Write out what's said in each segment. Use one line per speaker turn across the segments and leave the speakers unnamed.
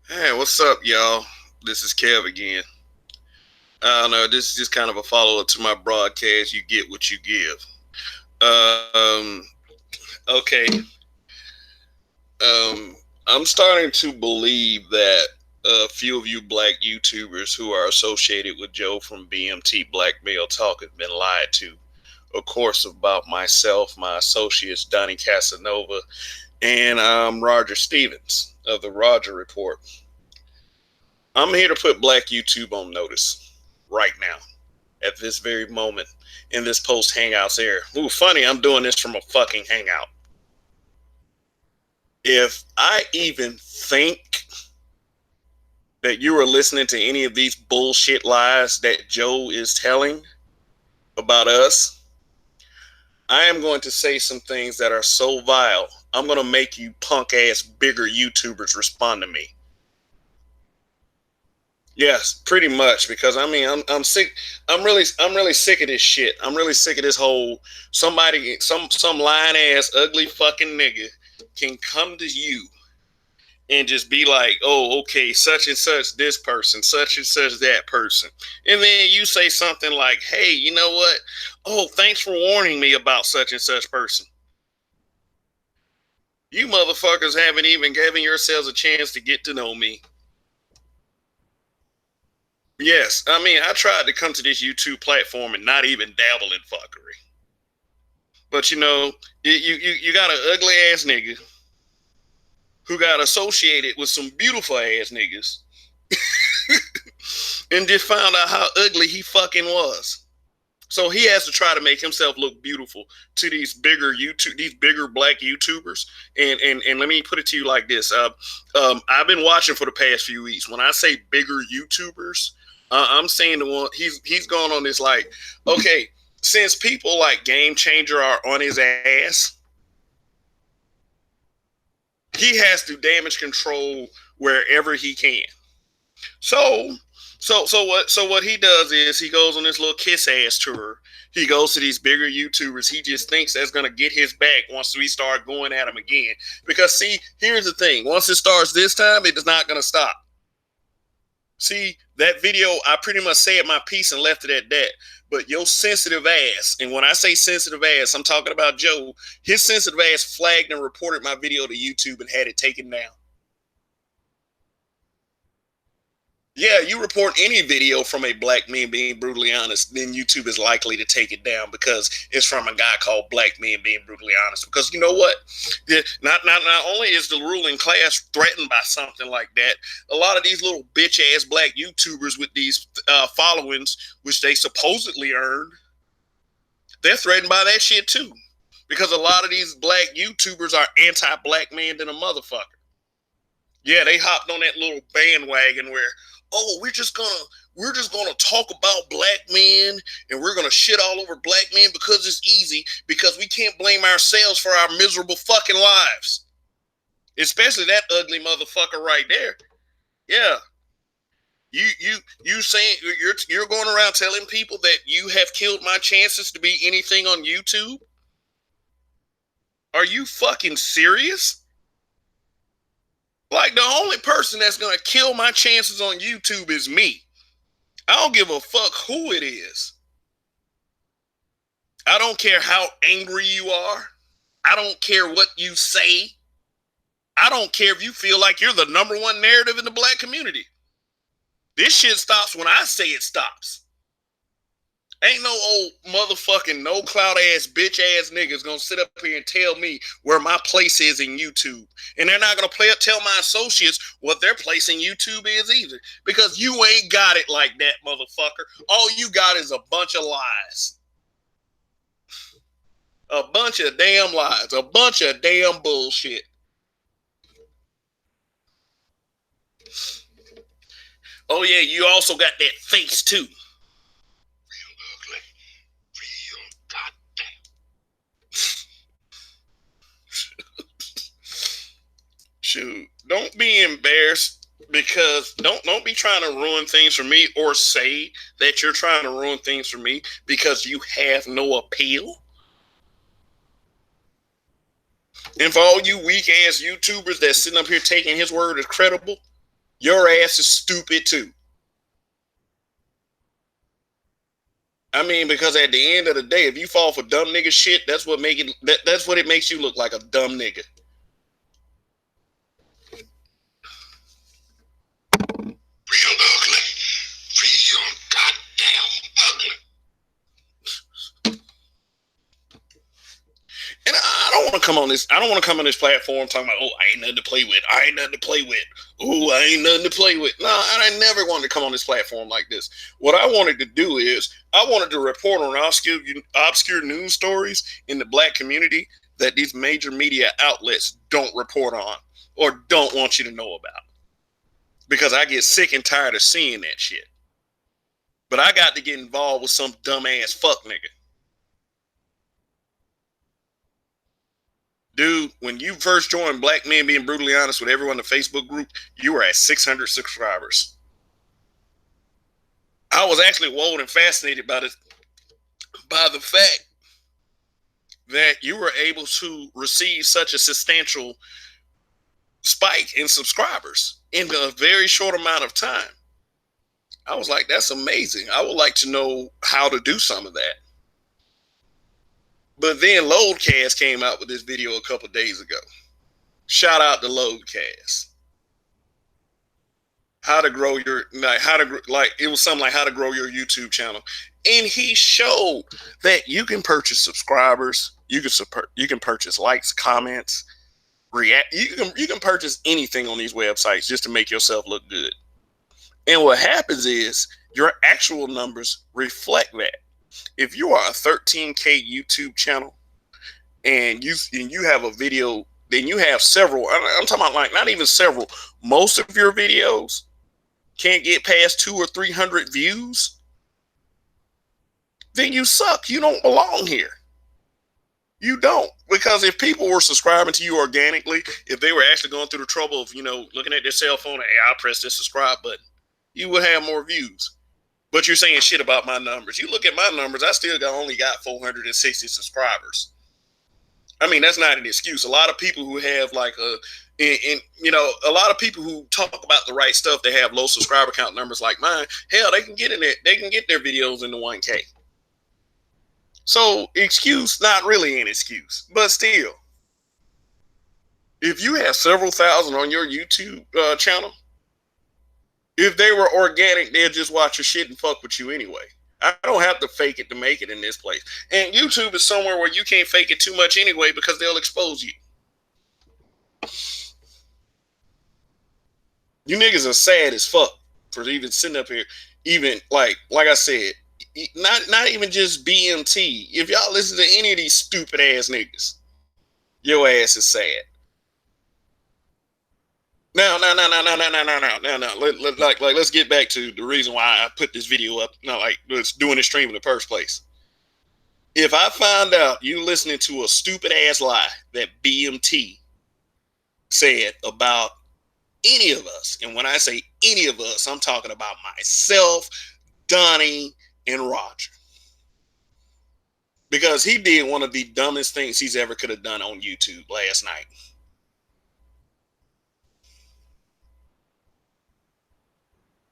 Hey, what's up, y'all? This is Kev again. I don't know. This is just kind of a follow up to my broadcast. You get what you give. Um, okay. I'm starting to believe that a few of you black YouTubers who are associated with Joe from BMT Blackmail Talk have been lied to. Of course, about myself, my associates, Donnie Casanova, and Roger Stevens of the Roger Report. I'm here to put black YouTube on notice right now, at this very moment, in this post Hangouts era. Ooh, funny, I'm doing this from a fucking Hangout. If I even think that you are listening to any of these bullshit lies that Joe is telling about us, I am going to say some things that are so vile. I'm going to make you punk ass bigger YouTubers respond to me. Yes, pretty much. Because I mean, I'm sick. I'm really sick of this shit. I'm really sick of this whole some lying ass ugly fucking nigga can come to you and just be like, oh, okay, such and such this person, such and such that person, and then you say something like, hey, you know what? Oh, thanks for warning me about such and such person. You motherfuckers haven't even given yourselves a chance to get to know me. Yes, I mean, I tried to come to this YouTube platform and not even dabble in fuckery. But you got an ugly ass nigga who got associated with some beautiful ass niggas and just found out how ugly he fucking was. So he has to try to make himself look beautiful to these bigger black YouTubers. And let me put it to you like this: I've been watching for the past few weeks. When I say bigger YouTubers, I'm saying the one he's gone on this like, okay, since people like Game Changer are on his ass, he has to damage control wherever he can. So what he does is he goes on this little kiss ass tour. He goes to these bigger YouTubers. He just thinks that's gonna get his back once we start going at him again. Because see, here's the thing: once it starts this time, it is not gonna stop. See that video? I pretty much said my piece and left it at that. But your sensitive ass, and when I say sensitive ass, I'm talking about Joe. His sensitive ass flagged and reported my video to YouTube and had it taken down. Yeah, you report any video from a black man being brutally honest, then YouTube is likely to take it down because it's from a guy called Black Men Being Brutally Honest. Because you know what? Not only is the ruling class threatened by something like that, a lot of these little bitch ass black YouTubers with these followings, which they supposedly earned, they're threatened by that shit too. Because a lot of these black YouTubers are anti-black man than a motherfucker. Yeah, they hopped on that little bandwagon where, oh, we're just gonna talk about black men and we're gonna shit all over black men because it's easy, because we can't blame ourselves for our miserable fucking lives. Especially that ugly motherfucker right there. Yeah. You saying you're going around telling people that you have killed my chances to be anything on YouTube? Are you fucking serious? Like, the only person that's gonna kill my chances on YouTube is me. I don't give a fuck who it is. I don't care how angry you are. I don't care what you say. I don't care if you feel like you're the number one narrative in the black community. This shit stops when I say it stops. Ain't no old motherfucking no clout ass bitch ass niggas gonna sit up here and tell me where my place is in YouTube. And they're not gonna tell my associates what their place in YouTube is either. Because you ain't got it like that, motherfucker. All you got is a bunch of lies. A bunch of damn lies. A bunch of damn bullshit. Oh yeah, you also got that face too. Real ugly. Real goddamn. Shoot. Don't be embarrassed, because don't be trying to ruin things for me, or say that you're trying to ruin things for me because you have no appeal. And for all you weak ass YouTubers that's sitting up here taking his word as credible, Your ass is stupid too. I mean, because at the end of the day, if you fall for dumb nigga shit, that's what that's what it makes you look like, a dumb nigga. Real ugly. Real goddamn ugly. And I don't want to come on this. I don't want to come on this platform talking about, oh, I ain't nothing to play with. I ain't nothing to play with. Oh, I ain't nothing to play with. No, I never wanted to come on this platform like this. What I wanted to do is I wanted to report on obscure news stories in the black community that these major media outlets don't report on or don't want you to know about. Because I get sick and tired of seeing that shit. But I got to get involved with some dumbass fuck nigga. Dude, when you first joined Black Men Being Brutally Honest with everyone in the Facebook group, you were at 600 subscribers. I was actually wowed and fascinated by the fact that you were able to receive such a substantial spike in subscribers in a very short amount of time. I was like, that's amazing. I would like to know how to do some of that. But then Loadcast came out with this video a couple days ago. Shout out to Loadcast. It was something like how to grow your YouTube channel. And he showed that you can purchase subscribers, you can purchase likes, comments, react. You can purchase anything on these websites just to make yourself look good. And what happens is your actual numbers reflect that. If you are a 13K YouTube channel and you have a video, then you have several. I'm talking about like not even several. Most of your videos can't get past 200 or 300 views. Then you suck. You don't belong here. You don't. Because if people were subscribing to you organically, if they were actually going through the trouble of, looking at their cell phone and, hey, I'll press this subscribe button, you would have more views. But you're saying shit about my numbers. You look at my numbers, I still only got 460 subscribers. I mean, that's not an excuse. A lot of people who have a lot of people who talk about the right stuff, they have low subscriber count numbers like mine. Hell, they can get in it. They can get their videos into 1K. So excuse, not really an excuse, but still, if you have several thousand on your YouTube channel, if they were organic, they'll just watch your shit and fuck with you anyway. I don't have to fake it to make it in this place. And YouTube is somewhere where you can't fake it too much anyway because they'll expose you. You niggas are sad as fuck for even sitting up here. Even like I said, not even just BMT. If y'all listen to any of these stupid ass niggas, your ass is sad. No. Let's get back to the reason why I put this video up. Let's doing this stream in the first place. If I find out you listening to a stupid ass lie that BMT said about any of us, and when I say any of us, I'm talking about myself, Donnie, and Roger, because he did one of the dumbest things he's ever could have done on YouTube last night.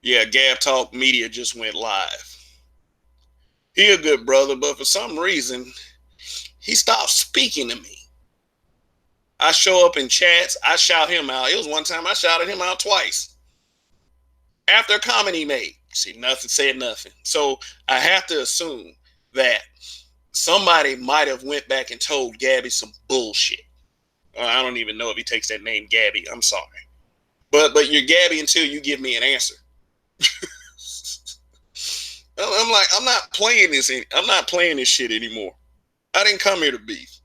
Yeah, Gab Talk Media just went live. He a good brother, but for some reason, he stopped speaking to me. I show up in chats, I shout him out. It was one time I shouted him out twice. After a comment he made. See, nothing, said nothing. So I have to assume that somebody might have went back and told Gabby some bullshit. I don't even know if he takes that name Gabby. I'm sorry. But you're Gabby until you give me an answer. I'm like, I'm not playing this shit anymore. I didn't come here to beef.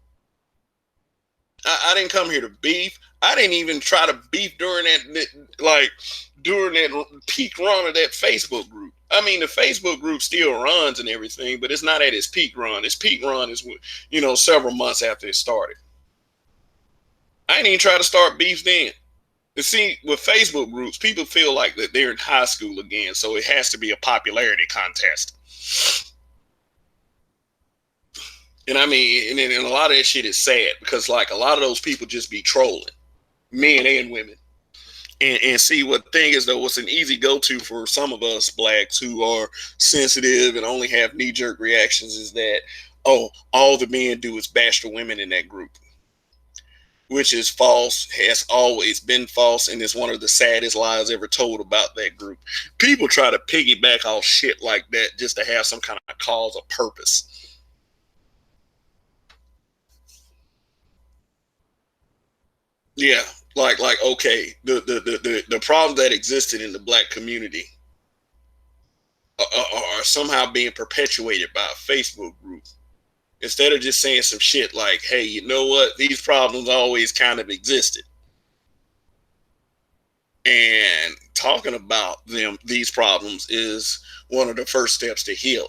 I didn't come here to beef. I didn't even try to beef during that peak run of that Facebook group. I mean, the Facebook group still runs and everything, but it's not at its peak run. Its peak run is, several months after it started. I didn't even try to start beef then. You see, with Facebook groups, people feel like that they're in high school again, so it has to be a popularity contest. And I mean, and a lot of that shit is sad because, like, a lot of those people just be trolling, men and women. And see, what the thing is though, what's an easy go-to for some of us blacks who are sensitive and only have knee-jerk reactions is that, oh, all the men do is bash the women in that group, which is false, has always been false, and is one of the saddest lies ever told about that group. People try to piggyback off shit like that just to have some kind of cause or purpose. Yeah, like okay, the problems that existed in the black community are somehow being perpetuated by a Facebook group. Instead of just saying some shit like, hey, you know what? These problems always kind of existed. And talking about these problems is one of the first steps to healing.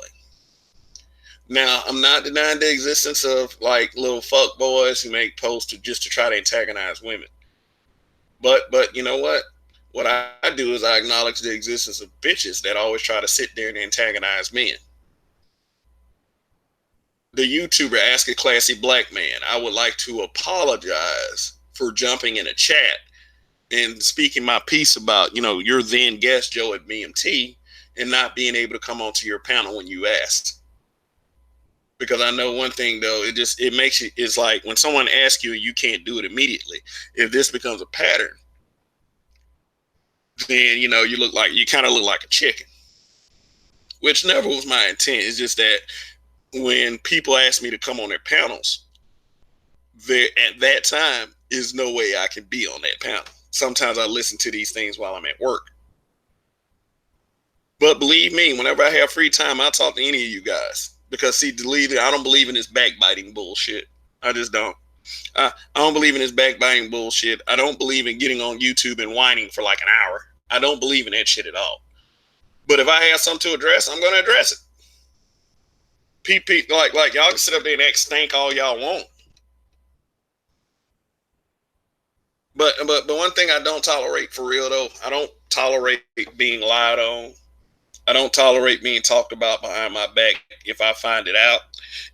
Now, I'm not denying the existence of like little fuck boys who make posts just to try to antagonize women. But you know what? What I do is I acknowledge the existence of bitches that always try to sit there and antagonize men. The YouTuber Ask a Classy Black Man, I would like to apologize for jumping in a chat and speaking my piece about, your then guest Joe at BMT and not being able to come onto your panel when you asked. Because I know one thing though, it makes you, it's like when someone asks you, you can't do it immediately. If this becomes a pattern, then you kind of look like a chicken, which never was my intent. It's just that when people ask me to come on their panels, there at that time is no way I can be on that panel. Sometimes I listen to these things while I'm at work. But believe me, whenever I have free time, I'll talk to any of you guys. Because see, I don't believe in this backbiting bullshit. I just don't. I don't believe in this backbiting bullshit. I don't believe in getting on YouTube and whining for like an hour. I don't believe in that shit at all. But if I have something to address, I'm going to address it. Like y'all can sit up there and act stank all y'all want. But one thing I don't tolerate for real though, I don't tolerate being lied on. I don't tolerate being talked about behind my back if I find it out.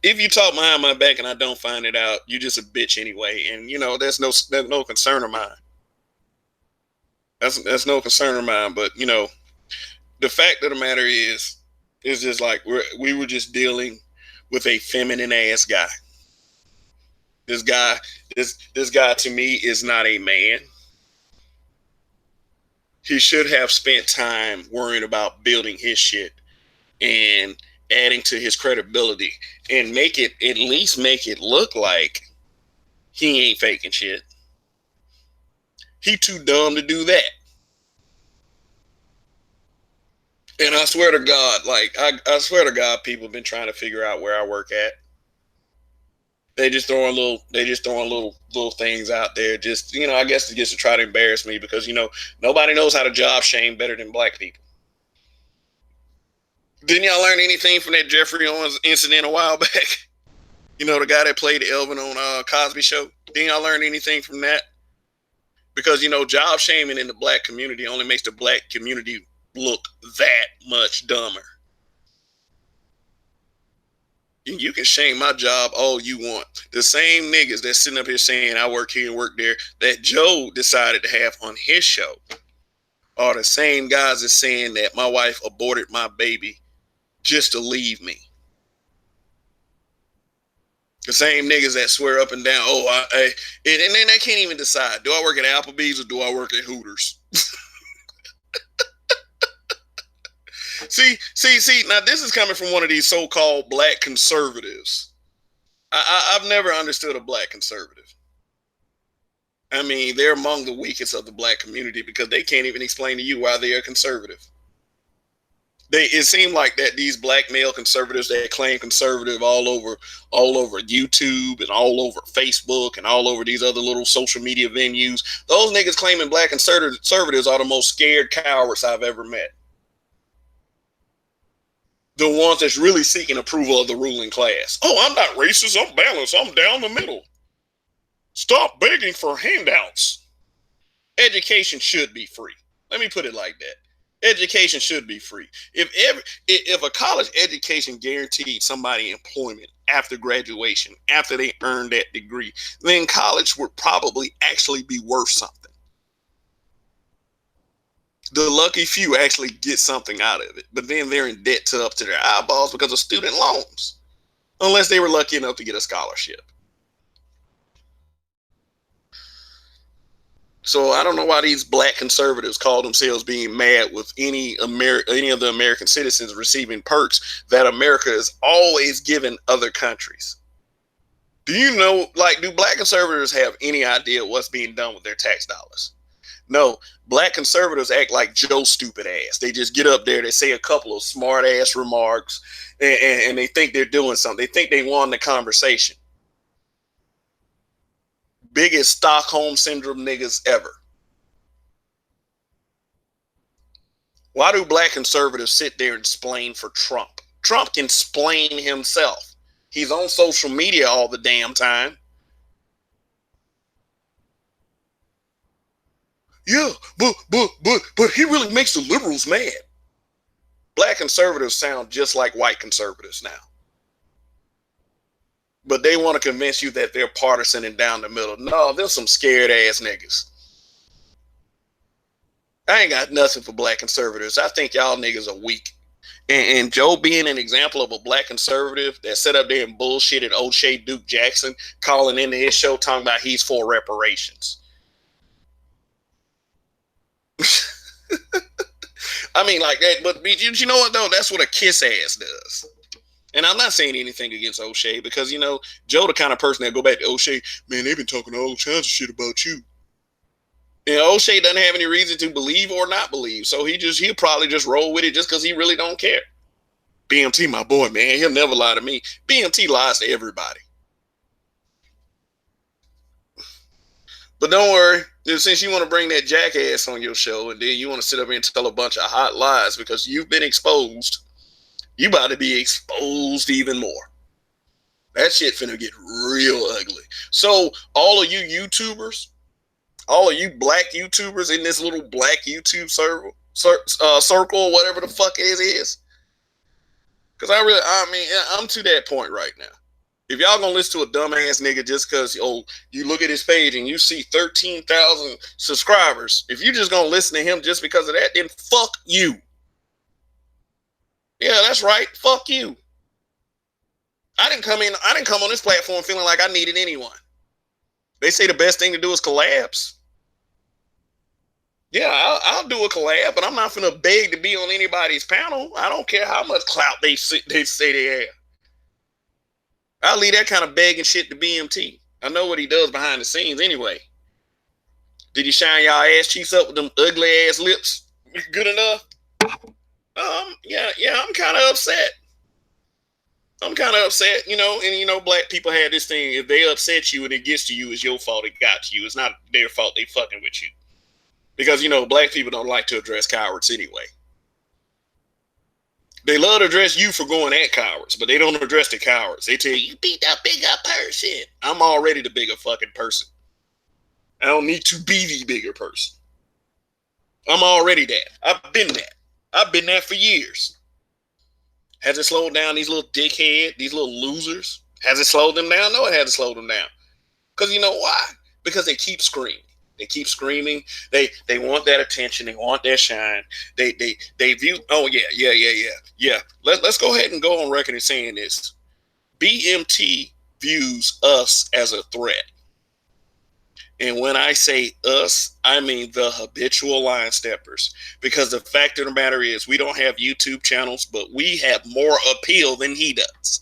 If you talk behind my back and I don't find it out, you're just a bitch anyway. And there's no concern of mine. That's no concern of mine. But the fact of the matter is just like we were just dealing with a feminine ass guy. This guy to me is not a man. He should have spent time worrying about building his shit and adding to his credibility and at least make it look like he ain't faking shit. He too dumb to do that. And I swear to God, I swear to God, people have been trying to figure out where I work at. They just throwing little things out there, just I guess just to try to embarrass me because nobody knows how to job shame better than black people. Didn't y'all learn anything from that Jeffrey Owens incident a while back? The guy that played Elvin on Cosby Show. Didn't y'all learn anything from that? Because job shaming in the black community only makes the black community look that much dumber. You can shame my job all you want. The same niggas that's sitting up here saying I work here and work there that Joe decided to have on his show are the same guys that's saying that my wife aborted my baby just to leave me. The same niggas that swear up and down, and then they can't even decide. Do I work at Applebee's or do I work at Hooters? See. Now this is coming from one of these so-called black conservatives. I've never understood a black conservative. I mean, they're among the weakest of the black community because they can't even explain to you why they are conservative. It seemed like that these black male conservatives that claim conservative all over YouTube and all over Facebook and all over these other little social media venues, those niggas claiming black conservatives are the most scared cowards I've ever met. The ones that's really seeking approval of the ruling class. Oh, I'm not racist. I'm balanced. I'm down the middle. Stop begging for handouts. Education should be free. Let me put it like that. Education should be free. If a college education guaranteed somebody employment after graduation, after they earned that degree, then college would probably actually be worth something. The lucky few actually get something out of it, but then they're in debt to up to their eyeballs because of student loans, unless they were lucky enough to get a scholarship. So I don't know why these black conservatives call themselves being mad with any of the American citizens receiving perks that America is always giving other countries. Do you know, like, do black conservatives have any idea what's being done with their tax dollars? No, black conservatives act like Joe stupid ass. They just get up there, they say a couple of smart ass remarks, and they think they're doing something. They think they won the conversation. Biggest Stockholm syndrome niggas ever. Why do black conservatives sit there and splain for Trump? Trump can splain himself. He's on social media all the damn time. Yeah, but he really makes the liberals mad. Black conservatives sound just like white conservatives now. But they want to convince you that they're partisan and down the middle. No, they're some scared ass niggas. I ain't got nothing for black conservatives. I think y'all niggas are weak. And Joe being an example of a black conservative that sat up there and bullshitted O'Shea Duke Jackson, calling into his show talking about he's for reparations. I mean, like that, but you know what though? That's what a kiss ass does. And I'm not saying anything against O'Shea because, you know, Joe the kind of person that go back to O'Shea, man, they've been talking all kinds of shit about you. And O'Shea doesn't have any reason to believe or not believe. So he'll probably just roll with it just because he really don't care. BMT, my boy, man, he'll never lie to me. BMT lies to everybody. But don't worry, since you want to bring that jackass on your show and then you want to sit up and tell a bunch of hot lies because you've been exposed, you about to be exposed even more. That shit finna get real ugly. So all of you YouTubers, all of you black YouTubers in this little black YouTube circle, whatever the fuck it is. Because I'm to that point right now. If y'all gonna listen to a dumbass nigga just because you look at his page and you see 13,000 subscribers, if you just gonna listen to him just because of that, then fuck you. Yeah, that's right. Fuck you. I didn't come on this platform feeling like I needed anyone. They say the best thing to do is collabs. Yeah, I'll do a collab, but I'm not gonna beg to be on anybody's panel. I don't care how much clout they say they have. I'll leave that kind of begging shit to BMT. I know what he does behind the scenes anyway. Did he shine y'all ass cheeks up with them ugly ass lips good enough? Yeah, I'm kind of upset. And black people had this thing, if they upset you and it gets to you, it's your fault it got to you. It's not their fault they fucking with you. Because, black people don't like to address cowards anyway. They love to address you for going at cowards, but they don't address the cowards. They tell you beat that bigger person. I'm already the bigger fucking person. I don't need to be the bigger person. I'm already that. I've been that. I've been that for years. Has it slowed down these little dickheads, these little losers? Has it slowed them down? No, it hasn't slowed them down. Because you know why? Because they keep screaming. They keep screaming. They want that attention. They want that shine. They view. Oh yeah. Let's go ahead and go on record and saying this. BMT views us as a threat. And when I say us, I mean the habitual line steppers. Because the fact of the matter is, we don't have YouTube channels, but we have more appeal than he does.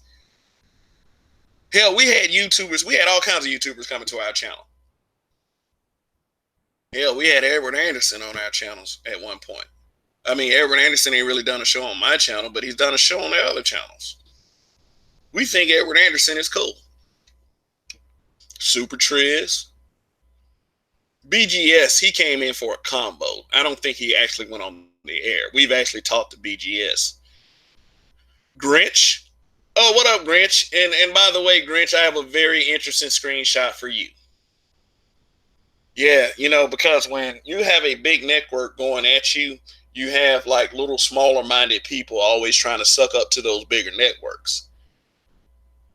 Hell, we had all kinds of YouTubers coming to our channel. Hell, we had Edward Anderson on our channels at one point. I mean, Edward Anderson ain't really done a show on my channel, but he's done a show on the other channels. We think Edward Anderson is cool. Super Triz. BGS, he came in for a combo. I don't think he actually went on the air. We've actually talked to BGS. Grinch. Oh, what up, Grinch? And by the way, Grinch, I have a very interesting screenshot for you. Yeah, because when you have a big network going at you, you have like little smaller minded people always trying to suck up to those bigger networks.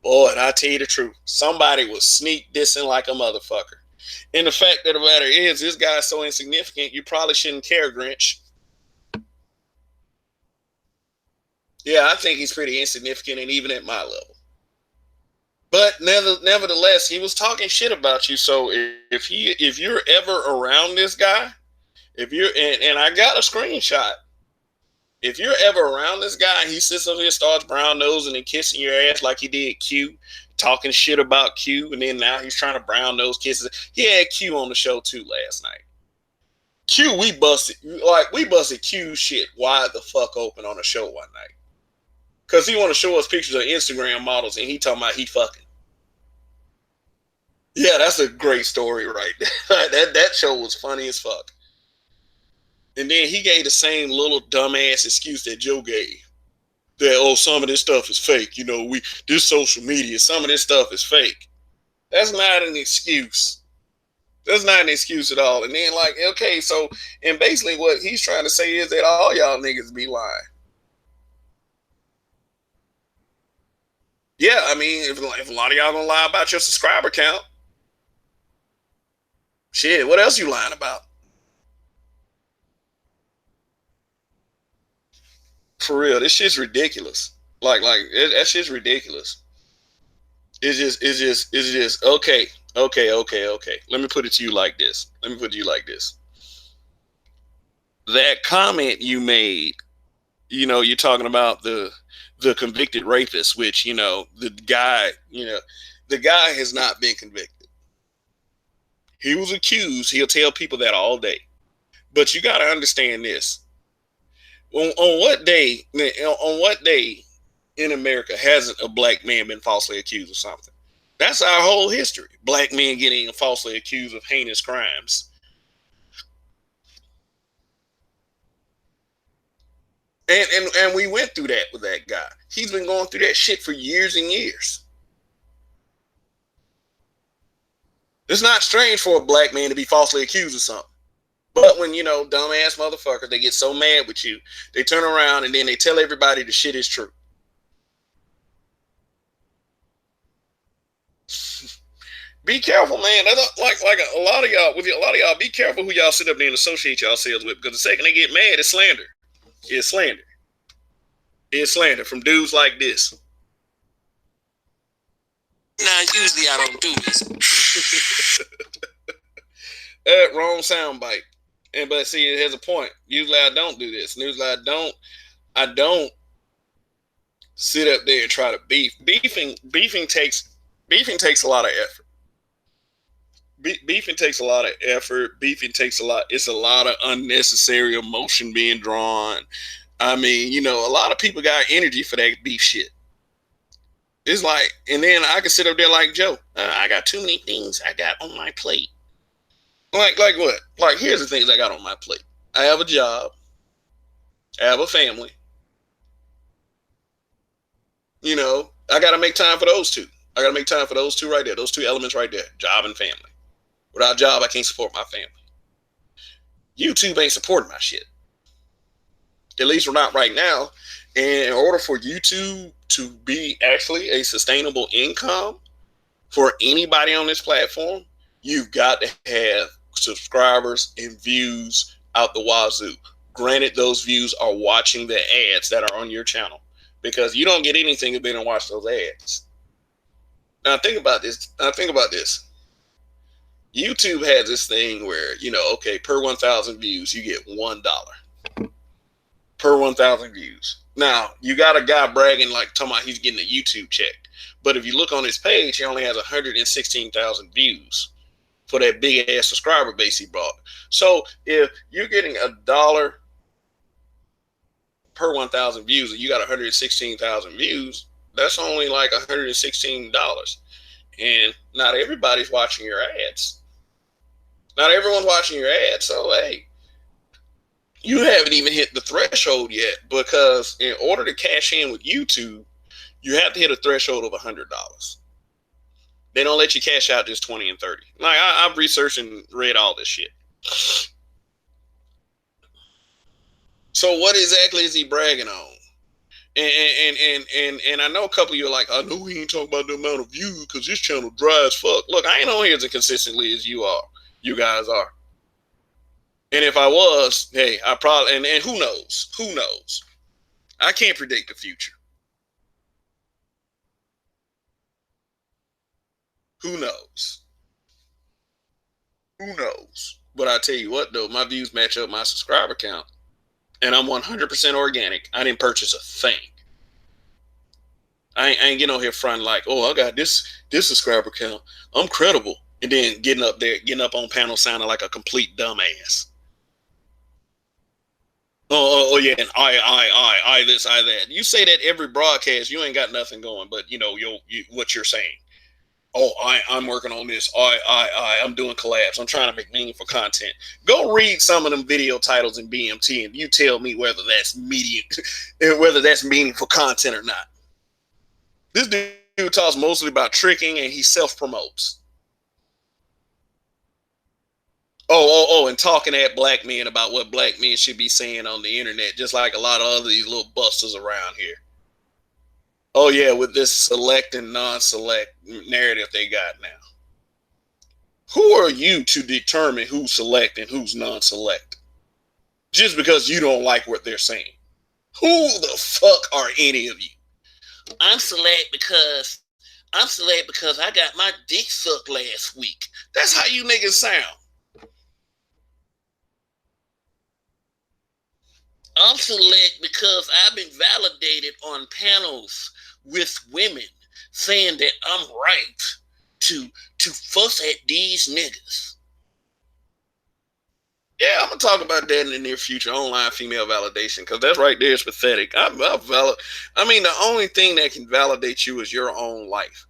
Boy, and I tell you the truth, somebody was sneak dissing like a motherfucker. And the fact of the matter is, this guy's so insignificant, you probably shouldn't care, Grinch. Yeah, I think he's pretty insignificant, and even at my level. But nevertheless, he was talking shit about you. So if you're ever around this guy, if you're and I got a screenshot. If you're ever around this guy, he sits up here, starts brown nosing and kissing your ass like he did Q, talking shit about Q, and then now he's trying to brown nose kisses. He had Q on the show too last night. Q, we busted Q shit wide the fuck open on the show one night. Cause he want to show us pictures of Instagram models, and he talking about he fucking. Yeah, that's a great story right there. that show was funny as fuck. And then he gave the same little dumbass excuse that Joe gave. That, oh, some of this stuff is fake. You know, this social media, some of this stuff is fake. That's not an excuse. That's not an excuse at all. And then like, okay, so and basically what he's trying to say is that all y'all niggas be lying. Yeah, I mean, if a lot of y'all gonna lie about your subscriber count, shit, what else you lying about? For real, this shit's ridiculous. That shit's ridiculous. It's just okay. Let me put it to you like this. That comment you made, you're talking about the convicted rapist, which, the guy has not been convicted. He was accused. He'll tell people that all day. But you got to understand this. On what day in America hasn't a black man been falsely accused of something? That's our whole history. Black men getting falsely accused of heinous crimes. And we went through that with that guy. He's been going through that shit for years and years. It's not strange for a black man to be falsely accused of something. But when, dumbass motherfuckers, they get so mad with you, they turn around and then they tell everybody the shit is true. Be careful, man. Like a lot of y'all, be careful who y'all sit up there and associate yourselves with, because the second they get mad, it's slander. It's slander. It's slander from dudes like this. Now, usually I don't do this. Wrong soundbite. But see, it has a point. Usually I don't do this. Usually I don't sit up there and try to beef. Beefing takes a lot of effort. Beefing takes a lot of effort. It's a lot of unnecessary emotion being drawn. I mean, a lot of people got energy for that beef shit. It's like, and then I can sit up there like Joe. I got too many things I got on my plate. Like what? Like, here's the things I got on my plate. I have a job. I have a family. I got to make time for those two. I got to make time for those two right there. Those two elements right there. Job and family. Without a job, I can't support my family. YouTube ain't supporting my shit. At least we're not right now. And in order for YouTube to be actually a sustainable income for anybody on this platform, you've got to have subscribers and views out the wazoo. Granted, those views are watching the ads that are on your channel, because you don't get anything if they don't watch those ads. Now think about this. YouTube has this thing where, okay, per 1,000 views, you get $1 per 1,000 views. Now, you got a guy bragging like talking about he's getting a YouTube check. But if you look on his page, he only has 116,000 views for that big ass subscriber base he brought. So if you're getting $1 per 1,000 views and you got 116,000 views, that's only like $116. And not everybody's watching your ads. Not everyone's watching your ads. So, hey, you haven't even hit the threshold yet, because in order to cash in with YouTube, you have to hit a threshold of $100. They don't let you cash out just 20 and 30. Like, I've researched and read all this shit. So what exactly is he bragging on? And I know a couple of you are like, I know he ain't talking about the amount of views because this channel dry as fuck. Look, I ain't on here as consistently as you guys are. And if I was, hey, I probably, and who knows? I can't predict the future. Who knows? Who knows? But I tell you what, though, my views match up my subscriber count, and I'm 100% organic. I didn't purchase a thing. I ain't getting on here fronting like, oh, I got this subscriber count. I'm credible, and then getting up on panel sounding like a complete dumbass. Oh yeah, and I this, I that. You say that every broadcast, you ain't got nothing going, but you know what you're saying. Oh, I'm working on this. I'm doing collabs. I'm trying to make meaningful content. Go read some of them video titles in BMT, and you tell me whether that's meaningful content or not. This dude talks mostly about tricking, and he self promotes. And talking at black men about what black men should be saying on the internet, just like a lot of other these little busters around here. Oh yeah, with this select and non-select narrative they got now. Who are you to determine who's select and who's non-select? Just because you don't like what they're saying. Who the fuck are any of you? I'm select because I got my dick sucked last week. That's how you niggas sound. I'm select because I've been validated on panels with women saying that I'm right to fuss at these niggas. Yeah, I'm gonna talk about that in the near future. Online female validation, because that's right there is pathetic. I mean, the only thing that can validate you is your own life.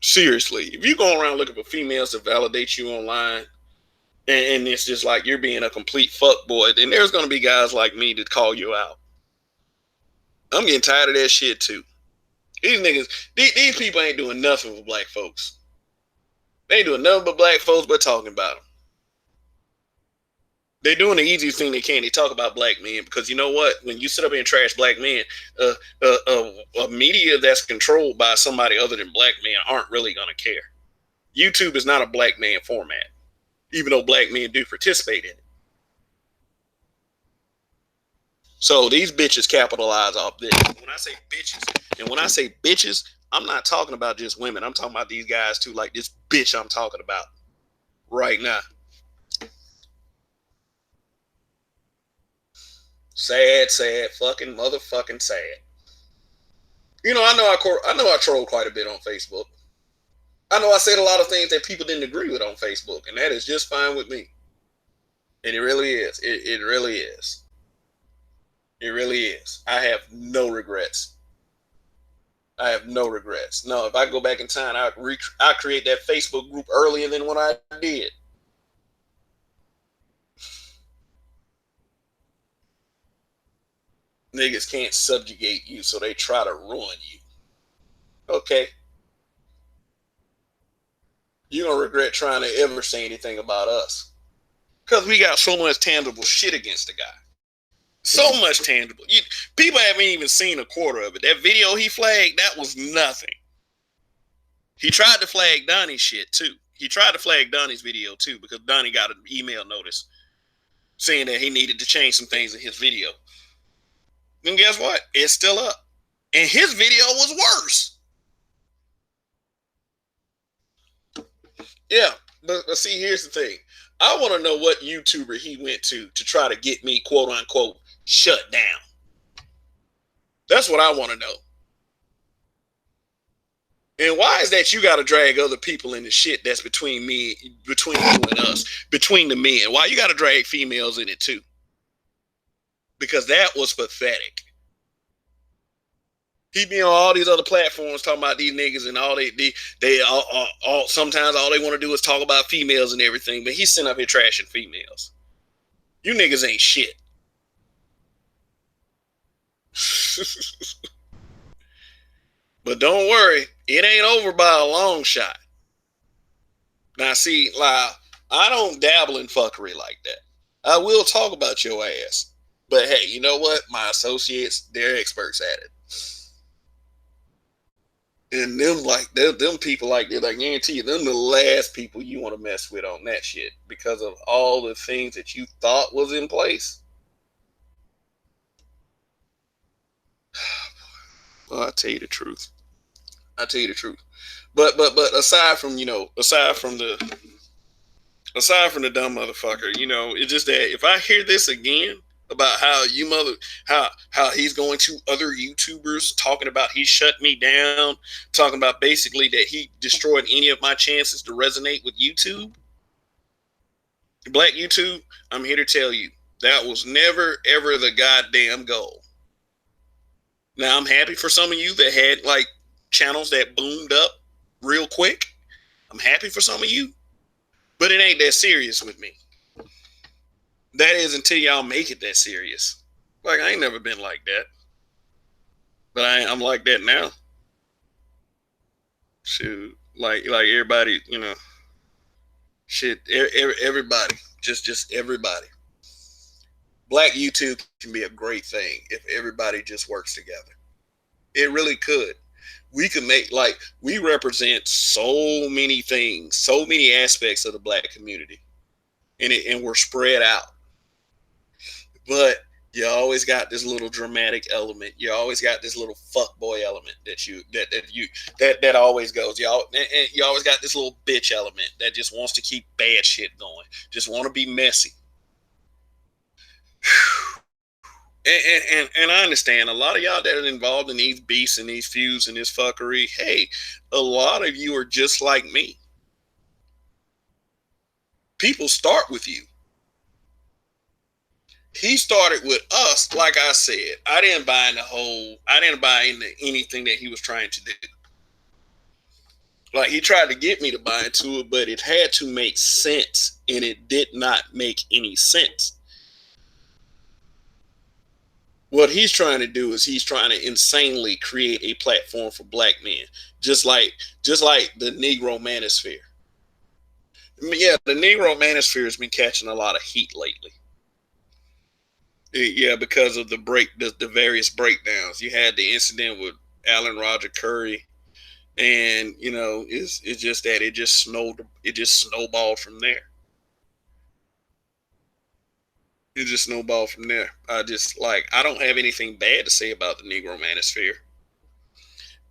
Seriously, if you go around looking for females to validate you online, and it's just like you're being a complete fuckboy, then there's gonna be guys like me to call you out. I'm getting tired of that shit too. These niggas, these people ain't doing nothing for black folks. They ain't doing nothing but black folks but talking about them. They're doing the easiest thing they can. They talk about black men because you know what? When you sit up here and trash black men, a media that's controlled by somebody other than black men aren't really gonna care. YouTube is not a black man format, even though black men do participate in it. So these bitches capitalize off this. When I say bitches, I'm not talking about just women. I'm talking about these guys too, like this bitch I'm talking about right now. Sad, fucking motherfucking sad. You know, I know I troll quite a bit on Facebook. I know I said a lot of things that people didn't agree with on Facebook, and that is just fine with me. And it really is. It really is. It really is. I have no regrets. No, if I go back in time, I'd create that Facebook group earlier than what I did. Niggas can't subjugate you, so they try to ruin you. Okay. You don't regret trying to ever say anything about us. Because we got so much tangible shit against the guy. So much tangible. People haven't even seen a quarter of it. That video he flagged, that was nothing. He tried to flag Donnie's shit too. He tried to flag Donnie's video too because Donnie got an email notice saying that he needed to change some things in his video. And guess what? It's still up. And his video was worse. Yeah, but see, here's the thing. I want to know what YouTuber he went to try to get me, quote unquote, shut down. That's what I want to know. And why is that you got to drag other people in the shit that's between you and us, between the men? Why you got to drag females in it too? Because that was pathetic. He be on all these other platforms talking about these niggas and all they sometimes all they want to do is talk about females and everything, but he's sitting up here trashing females. You niggas ain't shit. But don't worry, it ain't over by a long shot. Now see, like, I don't dabble in fuckery like that. I will talk about your ass. But hey, you know what? My associates, they're experts at it. And them people like that, I guarantee you, them the last people you want to mess with on that shit because of all the things that you thought was in place. Well, I tell you the truth. I tell you the truth. But aside from the dumb motherfucker, it's just that if I hear this again about how he's going to other YouTubers talking about he shut me down, talking about basically that he destroyed any of my chances to resonate with YouTube, Black YouTube, I'm here to tell you that was never ever the goddamn goal. Now I'm happy for some of you that had like channels that boomed up real quick. I'm happy for some of you, but it ain't that serious with me. That is until y'all make it that serious. Like I ain't never been like that, but I'm like that now. Shoot, like everybody, shit, everybody, just everybody. Black YouTube can be a great thing if everybody just works together. It really could. We could we represent so many things, so many aspects of the Black community, and we're spread out. But you always got this little dramatic element. You always got this little fuckboy element that always goes. You always got this little bitch element that just wants to keep bad shit going. Just want to be messy. And I understand a lot of y'all that are involved in these beefs and these feuds and this fuckery. Hey, a lot of you are just like me. People start with you. He started with us, like I said. I didn't buy into anything that he was trying to do. Like he tried to get me to buy into it, but it had to make sense, and it did not make any sense. What he's trying to do is he's trying to insanely create a platform for Black men, just like the Negro Manosphere. Yeah, the Negro Manosphere has been catching a lot of heat lately. Yeah, because of the various breakdowns. You had the incident with Alan Roger Curry, and it's just that it just snowballed from there. It just snowballed from there. I don't have anything bad to say about the Negro Manosphere.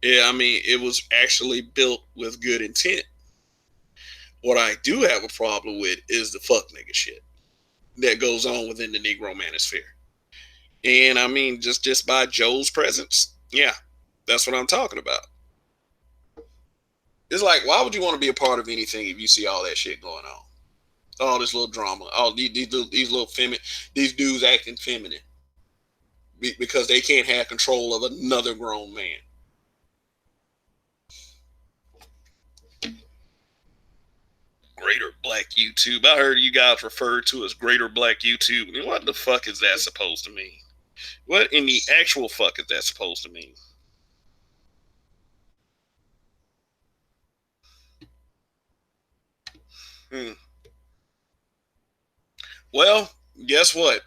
Yeah, I mean it was actually built with good intent. What I do have a problem with is the fuck nigga shit that goes on within the Negro Manosphere. And I mean, just by Joe's presence, yeah, that's what I'm talking about. It's like, why would you want to be a part of anything if you see all that shit going on? All this little drama, all these little these dudes acting feminine because they can't have control of another grown man. Greater Black YouTube. I heard you guys referred to as Greater Black YouTube. What the fuck is that supposed to mean? What in the actual fuck is that supposed to mean? Well, guess what?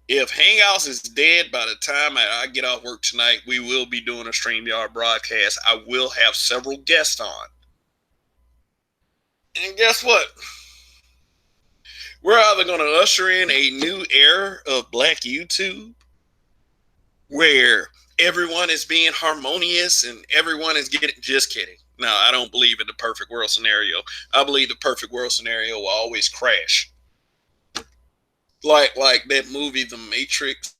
If Hangouts is dead by the time I get off work tonight, we will be doing a Streamyard broadcast. I will have several guests on. And guess what? We're either going to usher in a new era of Black YouTube where everyone is being harmonious and everyone is getting. Just kidding. No, I don't believe in the perfect world scenario. I believe the perfect world scenario will always crash. Like that movie, The Matrix.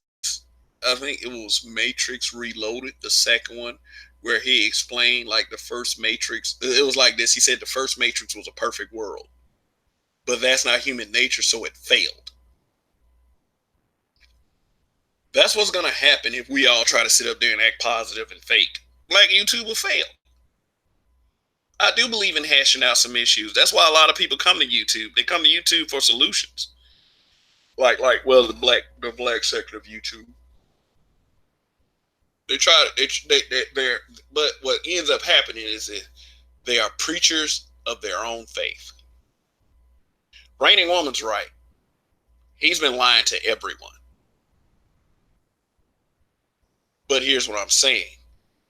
I think it was Matrix Reloaded, the second one, where he explained like the first Matrix. It was like this. He said the first Matrix was a perfect world, but that's not human nature, so it failed. That's what's going to happen if we all try to sit up there and act positive and fake. Black YouTube will fail. I do believe in hashing out some issues. That's why a lot of people come to YouTube. They come to YouTube for solutions. Well, the black sector of YouTube. They try they're but what ends up happening is that they are preachers of their own faith. Raining Woman's right. He's been lying to everyone. But here's what I'm saying.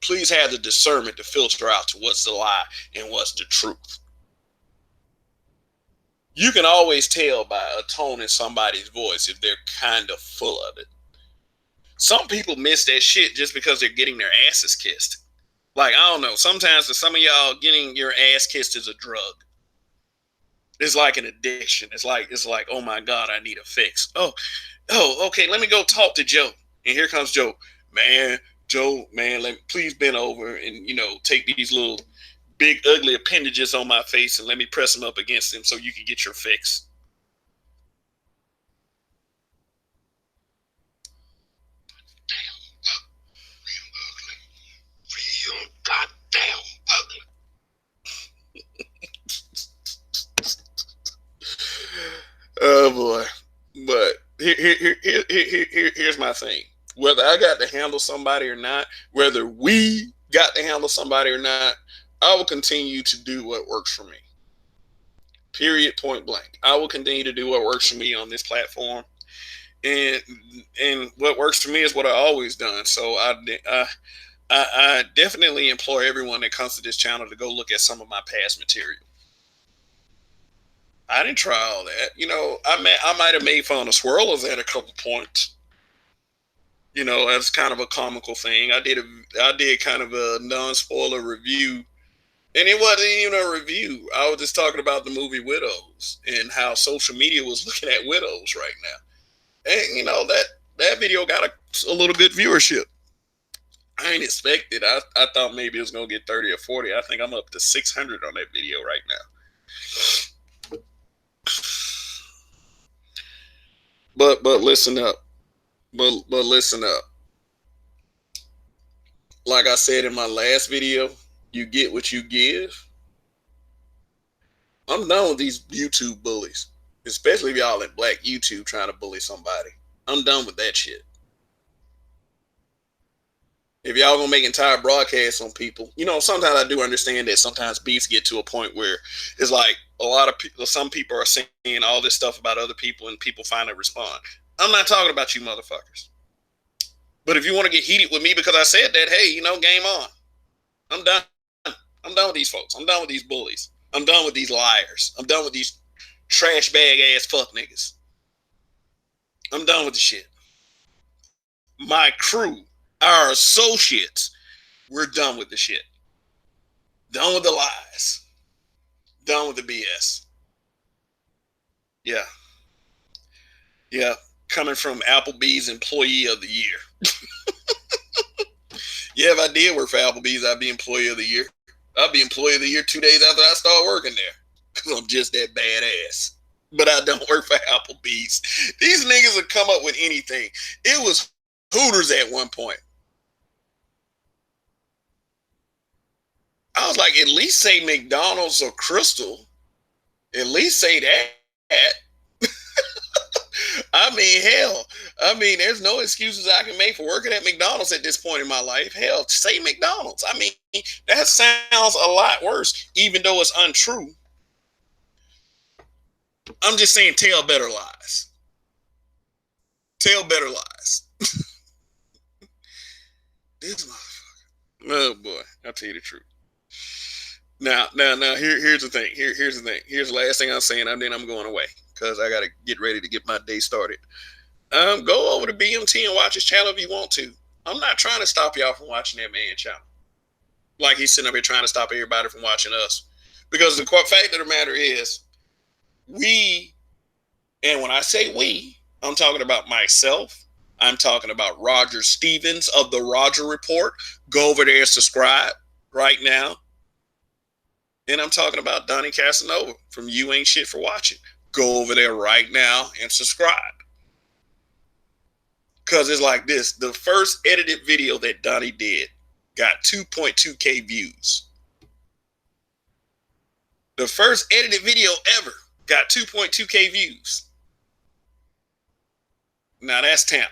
Please have the discernment to filter out to what's the lie and what's the truth. You can always tell by a tone in somebody's voice if they're kind of full of it. Some people miss that shit just because they're getting their asses kissed. Like, I don't know. Sometimes for some of y'all, getting your ass kissed is a drug. It's like an addiction. It's like, oh my God, I need a fix. Okay, let me go talk to Joe. And here comes Joe. Joe, man, please bend over and, take these little big ugly appendages on my face and let me press them up against them so you can get your fix. Real goddamn ugly. Oh boy. But here's my thing. Whether I got to handle somebody or not, whether we got to handle somebody or not, I will continue to do what works for me. Period, point blank. I will continue to do what works for me on this platform. And what works for me is what I always done. So I definitely implore everyone that comes to this channel to go look at some of my past material. I didn't try all that. I might have made fun of swirlers at a couple points. That's kind of a comical thing. I did kind of a non-spoiler review, and it wasn't even a review. I was just talking about the movie Widows and how social media was looking at widows right now. And that video got a little good viewership. I ain't expected. I thought maybe it was gonna get 30 or 40. I think I'm up to 600 on that video right now. But listen up. But listen up. Like I said in my last video, you get what you give. I'm done with these YouTube bullies, especially if y'all in black YouTube trying to bully somebody. I'm done with that shit. If y'all gonna make entire broadcasts on people, sometimes I do understand that sometimes beefs get to a point where it's like a lot of people, some people are saying all this stuff about other people and people finally respond. I'm not talking about you motherfuckers. But if you want to get heated with me because I said that, hey, game on. I'm done. I'm done with these folks. I'm done with these bullies. I'm done with these liars. I'm done with these trash bag ass fuck niggas. I'm done with the shit. My crew, our associates, we're done with the shit. Done with the lies. Done with the BS. Yeah. Yeah. Coming from Applebee's Employee of the Year. Yeah, if I did work for Applebee's, I'd be Employee of the Year. I'd be Employee of the Year 2 days after I start working there. Because I'm just that badass. But I don't work for Applebee's. These niggas would come up with anything. It was Hooters at one point. I was like, at least say McDonald's or Crystal. At least say that. I mean, hell. There's no excuses I can make for working at McDonald's at this point in my life. Hell, say McDonald's. That sounds a lot worse, even though it's untrue. I'm just saying, tell better lies. Tell better lies. This motherfucker. Oh boy, I'll tell you the truth. Now, here's the thing. Here's the thing. Here's the last thing I'm saying, and then I'm going away because I gotta get ready to get my day started. Go over to BMT and watch his channel if you want to. I'm not trying to stop y'all from watching that man channel. Like he's sitting up here trying to stop everybody from watching us. Because the fact of the matter is, we, and when I say we, I'm talking about myself. I'm talking about Roger Stevens of the Roger Report. Go over there and subscribe right now. And I'm talking about Donnie Casanova from You Ain't Shit for Watching. Go over there right now and subscribe. Because it's like this. The first edited video that Donnie did got 2.2K views. The first edited video ever got 2.2K views. Now that's talent.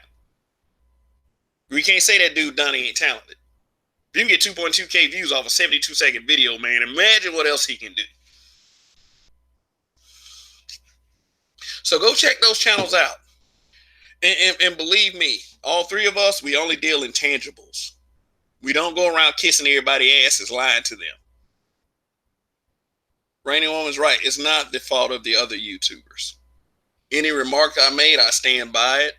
We can't say that dude Donnie ain't talented. If you can get 2.2K views off a 72-second video, man, imagine what else he can do. So go check those channels out. And believe me, all three of us, we only deal in tangibles. We don't go around kissing everybody's asses, lying to them. Rainy Woman's right. It's not the fault of the other YouTubers. Any remark I made, I stand by it.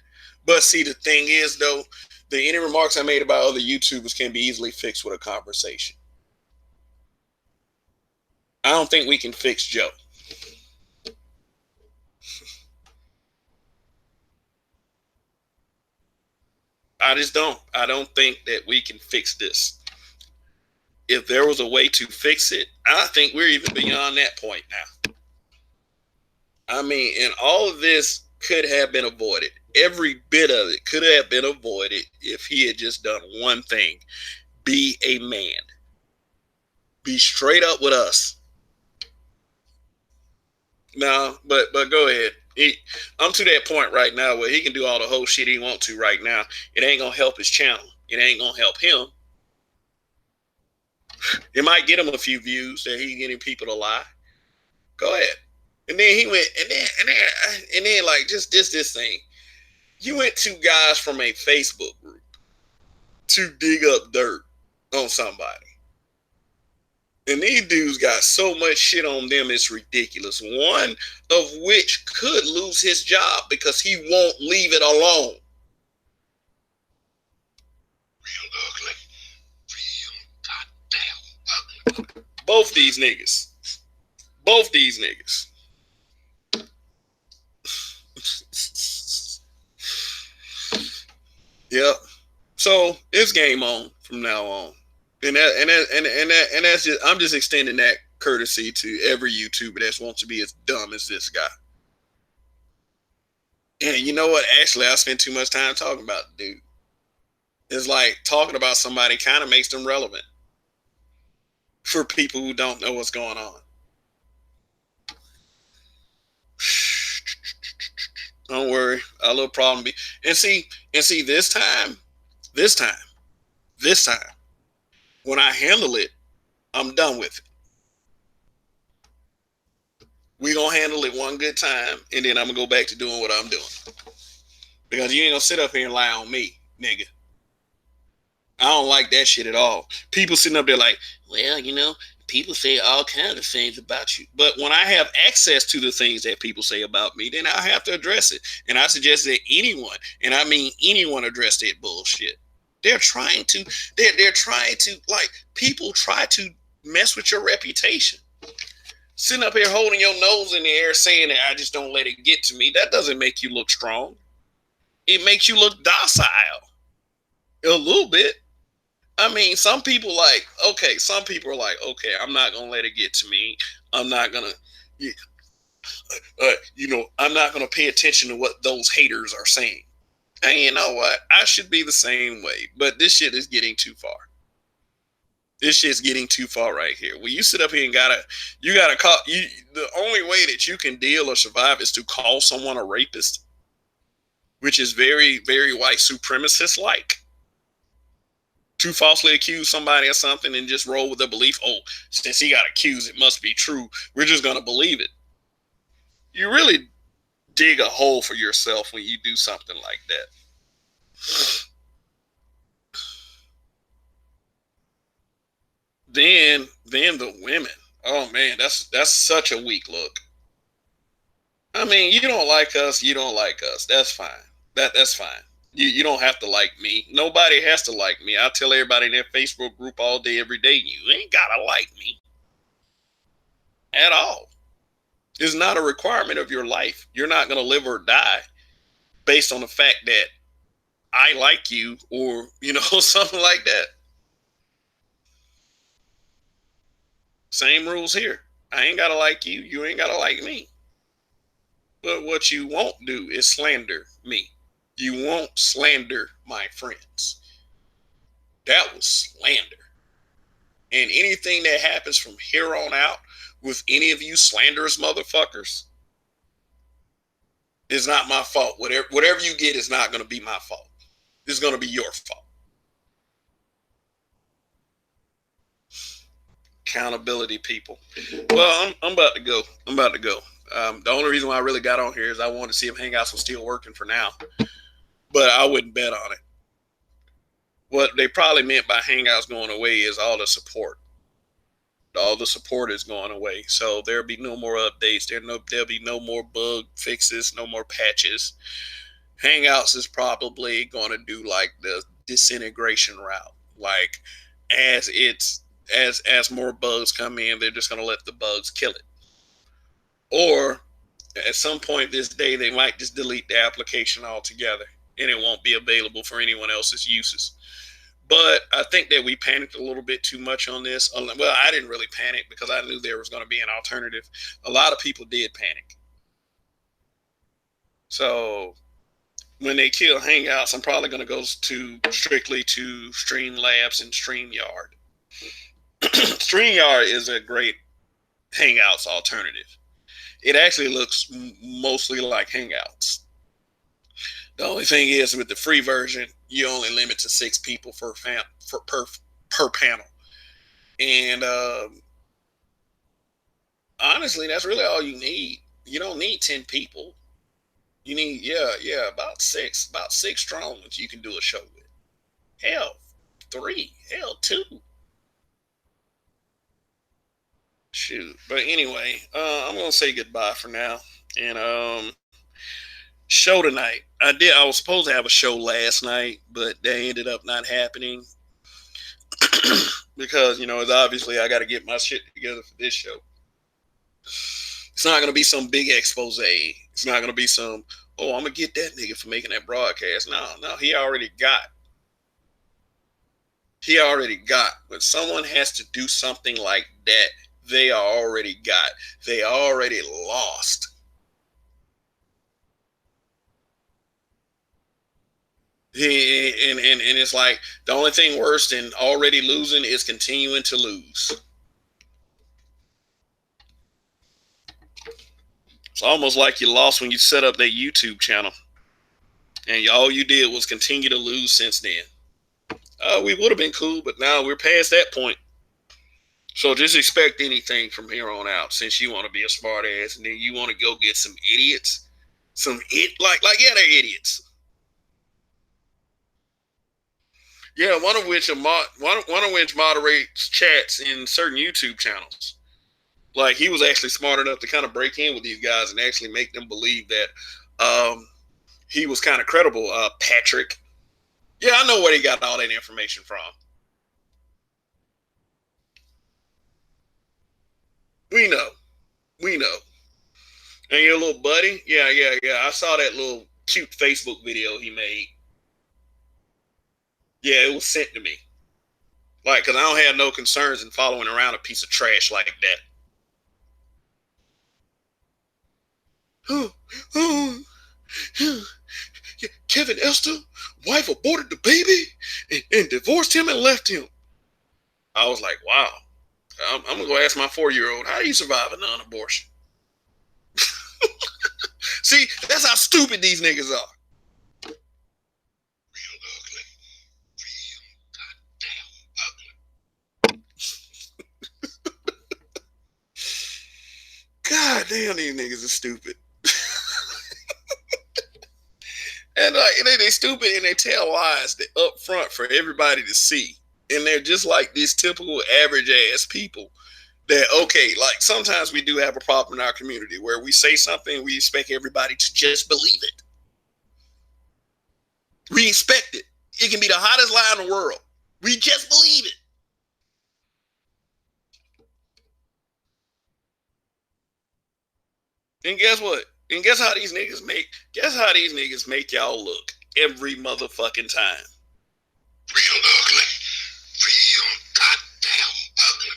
But see, the thing is, though, The any remarks I made about other YouTubers can be easily fixed with a conversation. I don't think we can fix Joe. I just don't. I don't think that we can fix this. If there was a way to fix it, I think we're even beyond that point now. I mean, and all of this could have been avoided. Every bit of it could have been avoided if he had just done one thing: be a man, be straight up with us. No, but go ahead. I'm to that point right now where he can do all the whole shit he want to right now. It ain't gonna help his channel. It ain't gonna help him. It might get him a few views that he getting people to lie. Go ahead. And then he went, and then like just this thing. You went to guys from a Facebook group to dig up dirt on somebody. And these dudes got so much shit on them, it's ridiculous. One of which could lose his job because he won't leave it alone. Real ugly. Real goddamn ugly. Both these niggas. Both these niggas. Yep. So it's game on from now on. And that's just, I'm just extending that courtesy to every YouTuber that wants to be as dumb as this guy. And you know what? Actually, I spent too much time talking about the dude. It's like talking about somebody kind of makes them relevant for people who don't know what's going on. Don't worry, a little problem. And see, this time, when I handle it, I'm done with it. We gonna handle it one good time, and then I'm gonna go back to doing what I'm doing. Because you ain't gonna sit up here and lie on me, nigga. I don't like that shit at all. People sitting up there like, well, you know, people say all kinds of things about you. But when I have access to the things that people say about me, then I have to address it. And I suggest that anyone, and I mean anyone, address that bullshit. They're trying to, like, people try to mess with your reputation. Sitting up here holding your nose in the air saying that I just don't let it get to me, that doesn't make you look strong. It makes you look docile. A little bit. I mean, some people are like, okay, I'm not going to let it get to me. I'm not going to, I'm not going to pay attention to what those haters are saying. And you know what? I should be the same way. But this shit is getting too far. This shit's getting too far right here. When you sit up here and you gotta call, the only way that you can deal or survive is to call someone a rapist, which is very, very white supremacist like. To falsely accuse somebody of something and just roll with the belief, oh, since he got accused, it must be true. We're just going to believe it. You really dig a hole for yourself when you do something like that. Then the women. Oh, man, that's such a weak look. I mean, you don't like us. That's fine. That's fine. You don't have to like me. Nobody has to like me. I tell everybody in their Facebook group all day, every day, you ain't gotta like me at all. It's not a requirement of your life. You're not gonna live or die based on the fact that I like you or, something like that. Same rules here. I ain't gotta like you. You ain't gotta like me. But what you won't do is slander me. You won't slander my friends. That was slander. And anything that happens from here on out with any of you slanderous motherfuckers is not my fault. Whatever you get is not going to be my fault. It's going to be your fault. Accountability, people. Well, I'm about to go. The only reason why I really got on here is I wanted to see if Hangouts was still working for now. But I wouldn't bet on it. What they probably meant by Hangouts going away is all the support. All the support is going away. So there'll be no more updates. There'll be no more bug fixes, no more patches. Hangouts is probably going to do like the disintegration route. Like as more bugs come in, they're just gonna let the bugs kill it. Or at some point this day, they might just delete the application altogether, and it won't be available for anyone else's uses. But I think that we panicked a little bit too much on this. Well, I didn't really panic because I knew there was going to be an alternative. A lot of people did panic. So when they kill Hangouts, I'm probably going to go strictly to Streamlabs and Streamyard. Streamyard is a great Hangouts alternative. It actually looks mostly like Hangouts. The only thing is, with the free version, you only limit to 6 people per panel, and honestly, that's really all you need. You don't need 10 people. You need about six strong ones you can do a show with. Hell, 3, hell 2. Shoot, but anyway, I'm gonna say goodbye for now, and show tonight. I was supposed to have a show last night, but that ended up not happening because it's obviously I got to get my shit together for this show. It's not gonna be some big expose. It's not gonna be some, oh, I'm gonna get that nigga for making that broadcast. No, he already got. When someone has to do something like that, they already got. They already lost. And it's like the only thing worse than already losing is continuing to lose. It's almost like you lost when you set up that YouTube channel, and all you did was continue to lose since then. We would have been cool, but now we're past that point. So just expect anything from here on out, since you want to be a smart ass, and then you want to go get some idiots, yeah, they're idiots. Yeah, one of which moderates chats in certain YouTube channels. Like, he was actually smart enough to kind of break in with these guys and actually make them believe that he was kind of credible. Patrick. Yeah, I know where he got all that information from. We know. And your little buddy? Yeah. I saw that little cute Facebook video he made. Yeah, it was sent to me. Like, because I don't have no concerns in following around a piece of trash like that. Kevin Esther, wife aborted the baby and divorced him and left him. I was like, wow. I'm going to go ask my 4-year-old, how do you survive a non-abortion? See, that's how stupid these niggas are. God damn, these niggas are stupid. And they stupid, and they tell lies up front for everybody to see. And they're just like these typical average ass people that, okay, like sometimes we do have a problem in our community where we say something, we expect everybody to just believe it. We expect it. It can be the hottest lie in the world. We just believe it. And guess what? And guess how these niggas make y'all look every motherfucking time. Real ugly. Real goddamn ugly.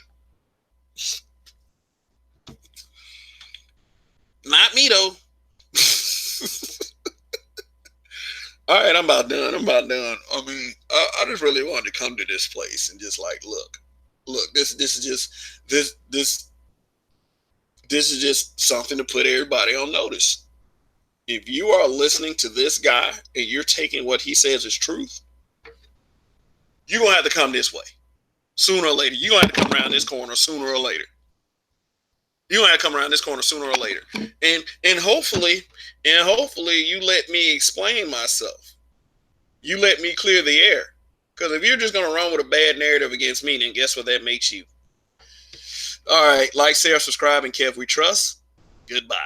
Not me though. All right, I'm about done. I mean, I just really wanted to come to this place and just like, look, this is just something to put everybody on notice. If you are listening to this guy and you're taking what he says as truth, you're going to have to come this way. Sooner or later. You're going to have to come around this corner sooner or later. And hopefully you let me explain myself. You let me clear the air. Because if you're just going to run with a bad narrative against me, then guess what that makes you? All right, like, share, subscribe, and Kev, we trust. Goodbye.